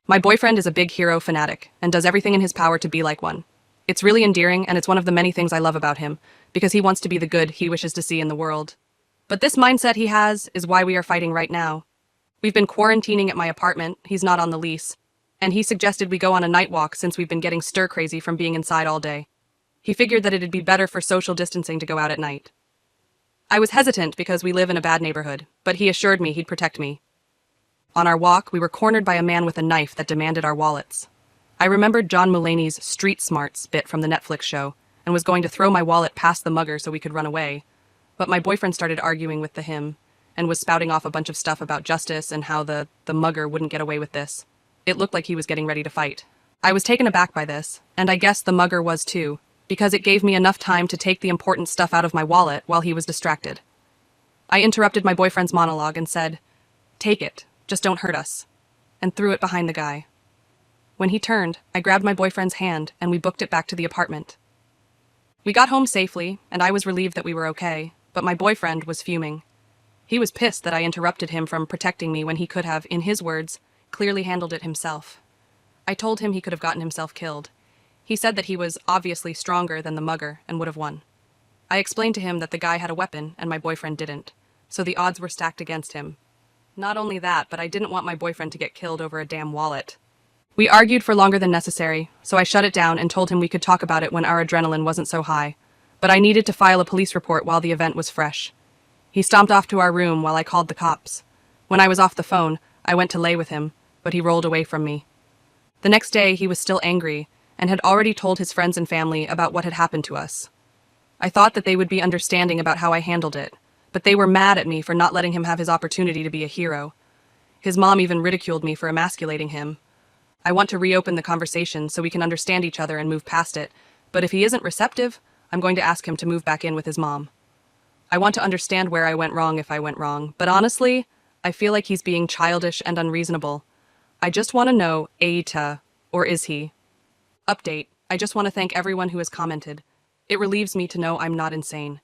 My boyfriend is a big hero fanatic and does everything in his power to be like one. It's really endearing, and it's one of the many things I love about him, because he wants to be the good he wishes to see in the world. But this mindset he has is why we are fighting right now. We've been quarantining at my apartment, he's not on the lease, and he suggested we go on a night walk since we've been getting stir-crazy from being inside all day. He figured that it'd be better for social distancing to go out at night. I was hesitant because we live in a bad neighborhood, but he assured me he'd protect me. On our walk, we were cornered by a man with a knife that demanded our wallets. I remembered John Mulaney's Street Smarts bit from the Netflix show and was going to throw my wallet past the mugger so we could run away, but my boyfriend started arguing with him and was spouting off a bunch of stuff about justice and how the mugger wouldn't get away with this. It looked like he was getting ready to fight. I was taken aback by this, and I guess the mugger was too, because it gave me enough time to take the important stuff out of my wallet while he was distracted. I interrupted my boyfriend's monologue and said, "Take it, just don't hurt us," and threw it behind the guy. When he turned, I grabbed my boyfriend's hand and we booked it back to the apartment. We got home safely, and I was relieved that we were okay, but my boyfriend was fuming. He was pissed that I interrupted him from protecting me when he could have, in his words, clearly handled it himself. I told him he could have gotten himself killed. He said that he was obviously stronger than the mugger and would have won. I explained to him that the guy had a weapon and my boyfriend didn't, so the odds were stacked against him. Not only that, but I didn't want my boyfriend to get killed over a damn wallet. We argued for longer than necessary, so I shut it down and told him we could talk about it when our adrenaline wasn't so high, but I needed to file a police report while the event was fresh. He stomped off to our room while I called the cops. When I was off the phone, I went to lay with him, but he rolled away from me. The next day, he was still angry and had already told his friends and family about what had happened to us. I thought that they would be understanding about how I handled it, but they were mad at me for not letting him have his opportunity to be a hero. His mom even ridiculed me for emasculating him. I want to reopen the conversation so we can understand each other and move past it, but if he isn't receptive, I'm going to ask him to move back in with his mom. I want to understand where I went wrong if I went wrong, but honestly, I feel like he's being childish and unreasonable. I just want to know, Aita, or is he? Update, I just want to thank everyone who has commented. It relieves me to know I'm not insane.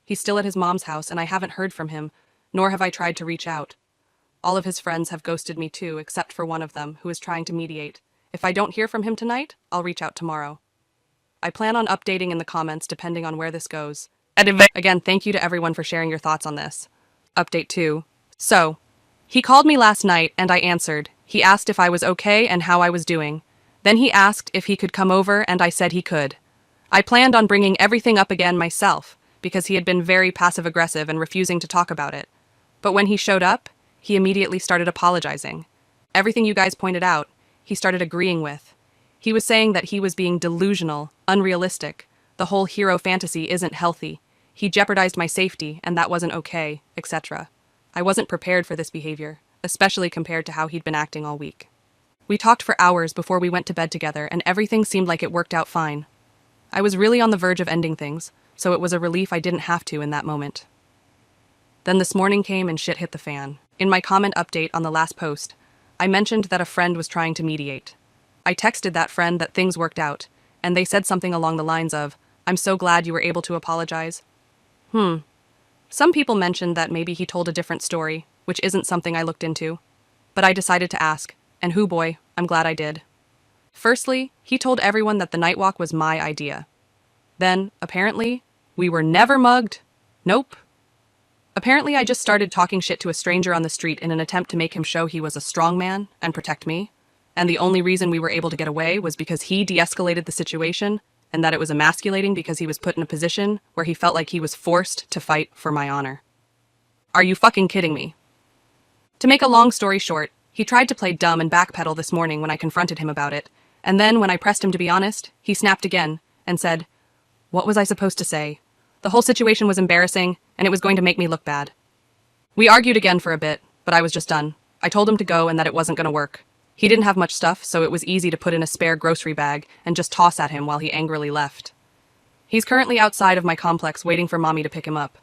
He's still at his mom's house and I haven't heard from him, nor have I tried to reach out. All of his friends have ghosted me too, except for one of them, who is trying to mediate. If I don't hear from him tonight, I'll reach out tomorrow. I plan on updating in the comments depending on where this goes. Again, thank you to everyone for sharing your thoughts on this. Update 2. So, he called me last night and I answered. He asked if I was okay and how I was doing. Then he asked if he could come over and I said he could. I planned on bringing everything up again myself, because he had been very passive-aggressive and refusing to talk about it. But when he showed up, he immediately started apologizing. Everything you guys pointed out, he started agreeing with. He was saying that he was being delusional, unrealistic. The whole hero fantasy isn't healthy. He jeopardized my safety, and that wasn't okay, etc. I wasn't prepared for this behavior, especially compared to how he'd been acting all week. We talked for hours before we went to bed together, and everything seemed like it worked out fine. I was really on the verge of ending things, so it was a relief I didn't have to in that moment. Then this morning came and shit hit the fan. In my comment update on the last post, I mentioned that a friend was trying to mediate. I texted that friend that things worked out, and they said something along the lines of, "I'm so glad you were able to apologize." Some people mentioned that maybe he told a different story, which isn't something I looked into. But I decided to ask, and hoo boy, I'm glad I did. Firstly, he told everyone that the night walk was my idea. Then, apparently, we were never mugged. Nope. Apparently, I just started talking shit to a stranger on the street in an attempt to make him show he was a strong man and protect me. And the only reason we were able to get away was because he de-escalated the situation, and that it was emasculating because he was put in a position where he felt like he was forced to fight for my honor. Are you fucking kidding me? To make a long story short, he tried to play dumb and backpedal this morning when I confronted him about it, and then when I pressed him to be honest, he snapped again and said, "What was I supposed to say? The whole situation was embarrassing, and it was going to make me look bad." We argued again for a bit, but I was just done. I told him to go and that it wasn't going to work. He didn't have much stuff, so it was easy to put in a spare grocery bag and just toss at him while he angrily left. He's currently outside of my complex waiting for mommy to pick him up.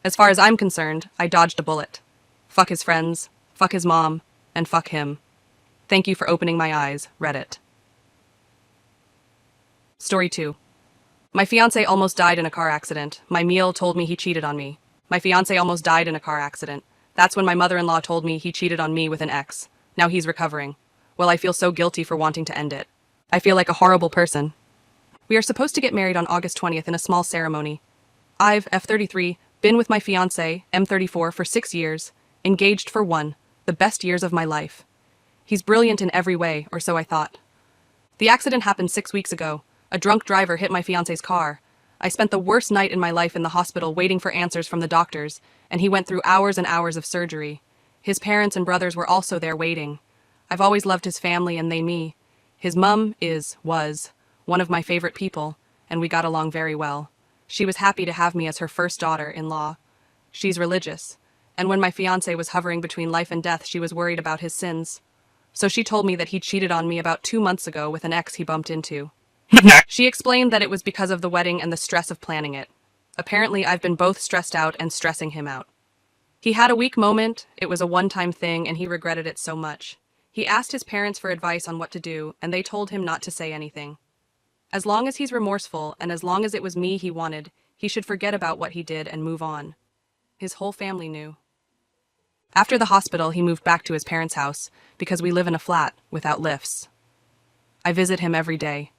As far as I'm concerned, I dodged a bullet. Fuck his friends, fuck his mom, and fuck him. Thank you for opening my eyes, Reddit. Story 2. My fiancé almost died in a car accident. My meal told me he cheated on me. My fiancé almost died in a car accident. That's when my mother-in-law told me he cheated on me with an ex. Now he's recovering. Well, I feel so guilty for wanting to end it. I feel like a horrible person. We are supposed to get married on August 20th in a small ceremony. I've, F33, been with my fiancé, M34, for 6 years, engaged for 1, the best years of my life. He's brilliant in every way, or so I thought. The accident happened 6 weeks ago. A drunk driver hit my fiancé's car. I spent the worst night in my life in the hospital waiting for answers from the doctors, and he went through hours and hours of surgery. His parents and brothers were also there waiting. I've always loved his family and they me. His mum was one of my favorite people, and we got along very well. She was happy to have me as her first daughter-in-law. She's religious, and when my fiancé was hovering between life and death, she was worried about his sins. So she told me that he cheated on me about 2 months ago with an ex he bumped into. She explained that it was because of the wedding and the stress of planning it. Apparently, I've been both stressed out and stressing him out. He had a weak moment, it was a one-time thing, and he regretted it so much. He asked his parents for advice on what to do, and they told him not to say anything. As long as he's remorseful, and as long as it was me he wanted, he should forget about what he did and move on. His whole family knew. After the hospital, he moved back to his parents' house, because we live in a flat, without lifts. I visit him every day.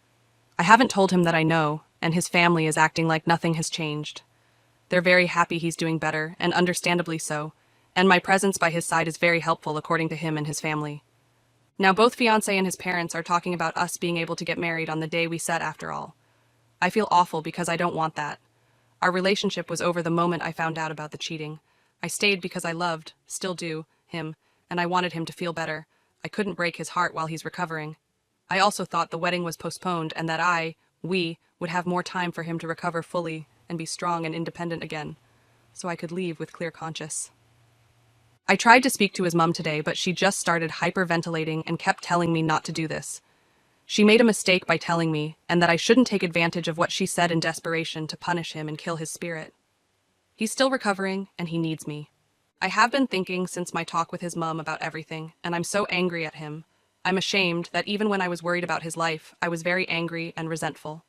I haven't told him that I know, and his family is acting like nothing has changed. They're very happy he's doing better, and understandably so, and my presence by his side is very helpful according to him and his family. Now both fiancé and his parents are talking about us being able to get married on the day we set after all. I feel awful because I don't want that. Our relationship was over the moment I found out about the cheating. I stayed because I loved, still do, him, and I wanted him to feel better. I couldn't break his heart while he's recovering. I also thought the wedding was postponed and that we, would have more time for him to recover fully and be strong and independent again, so I could leave with clear conscience. I tried to speak to his mum today, but she just started hyperventilating and kept telling me not to do this. She made a mistake by telling me, and that I shouldn't take advantage of what she said in desperation to punish him and kill his spirit. He's still recovering, and he needs me. I have been thinking since my talk with his mum about everything, and I'm so angry at him. I'm ashamed that even when I was worried about his life, I was very angry and resentful.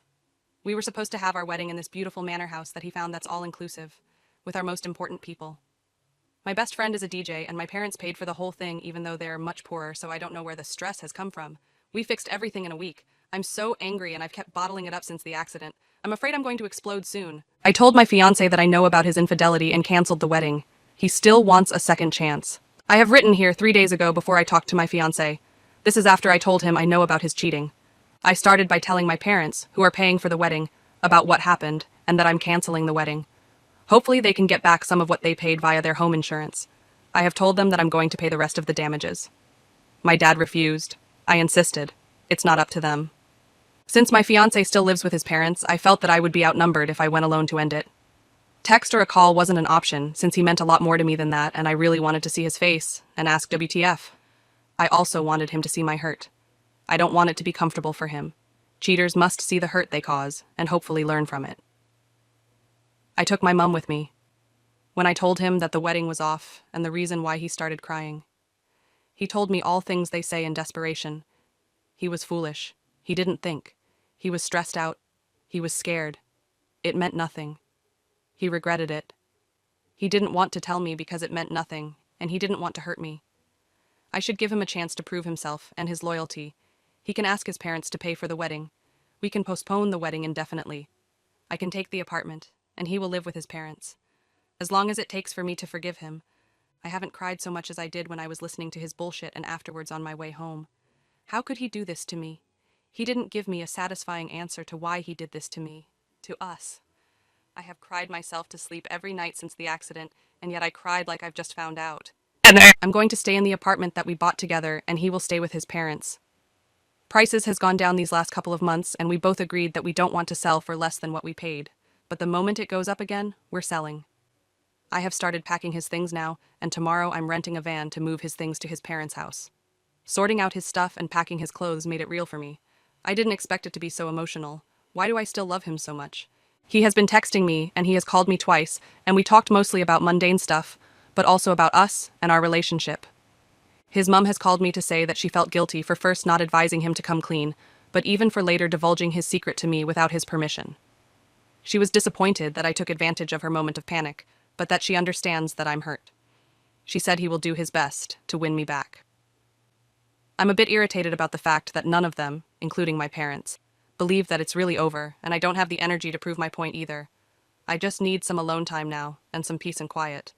We were supposed to have our wedding in this beautiful manor house that he found that's all-inclusive, with our most important people. My best friend is a DJ, and my parents paid for the whole thing even though they're much poorer, so I don't know where the stress has come from. We fixed everything in a week. I'm so angry and I've kept bottling it up since the accident. I'm afraid I'm going to explode soon. I told my fiancé that I know about his infidelity and canceled the wedding. He still wants a second chance. I have written here 3 days ago before I talked to my fiancé. This is after I told him I know about his cheating. I started by telling my parents, who are paying for the wedding, about what happened and that I'm canceling the wedding. Hopefully they can get back some of what they paid via their home insurance. I have told them that I'm going to pay the rest of the damages. My dad refused. I insisted. It's not up to them. Since my fiancé still lives with his parents, I felt that I would be outnumbered if I went alone to end it. Text or a call wasn't an option, since he meant a lot more to me than that, and I really wanted to see his face and ask WTF. I also wanted him to see my hurt. I don't want it to be comfortable for him. Cheaters must see the hurt they cause, and hopefully learn from it. I took my mum with me. When I told him that the wedding was off and the reason why he started crying, he told me all things they say in desperation. He was foolish. He didn't think. He was stressed out. He was scared. It meant nothing. He regretted it. He didn't want to tell me because it meant nothing, and he didn't want to hurt me. I should give him a chance to prove himself and his loyalty. He can ask his parents to pay for the wedding. We can postpone the wedding indefinitely. I can take the apartment, and he will live with his parents. As long as it takes for me to forgive him. I haven't cried so much as I did when I was listening to his bullshit and afterwards on my way home. How could he do this to me? He didn't give me a satisfying answer to why he did this to me, to us. I have cried myself to sleep every night since the accident, and yet I cried like I've just found out. I'm going to stay in the apartment that we bought together, and he will stay with his parents. Prices has gone down these last couple of months, and we both agreed that we don't want to sell for less than what we paid. But the moment it goes up again, we're selling. I have started packing his things now, and tomorrow I'm renting a van to move his things to his parents' house. Sorting out his stuff and packing his clothes made it real for me. I didn't expect it to be so emotional. Why do I still love him so much? He has been texting me, and he has called me twice, and we talked mostly about mundane stuff, but also about us and our relationship. His mum has called me to say that she felt guilty for first not advising him to come clean, but even for later divulging his secret to me without his permission. She was disappointed that I took advantage of her moment of panic, but that she understands that I'm hurt. She said he will do his best to win me back. I'm a bit irritated about the fact that none of them, including my parents, believe that it's really over, and I don't have the energy to prove my point either. I just need some alone time now, and some peace and quiet.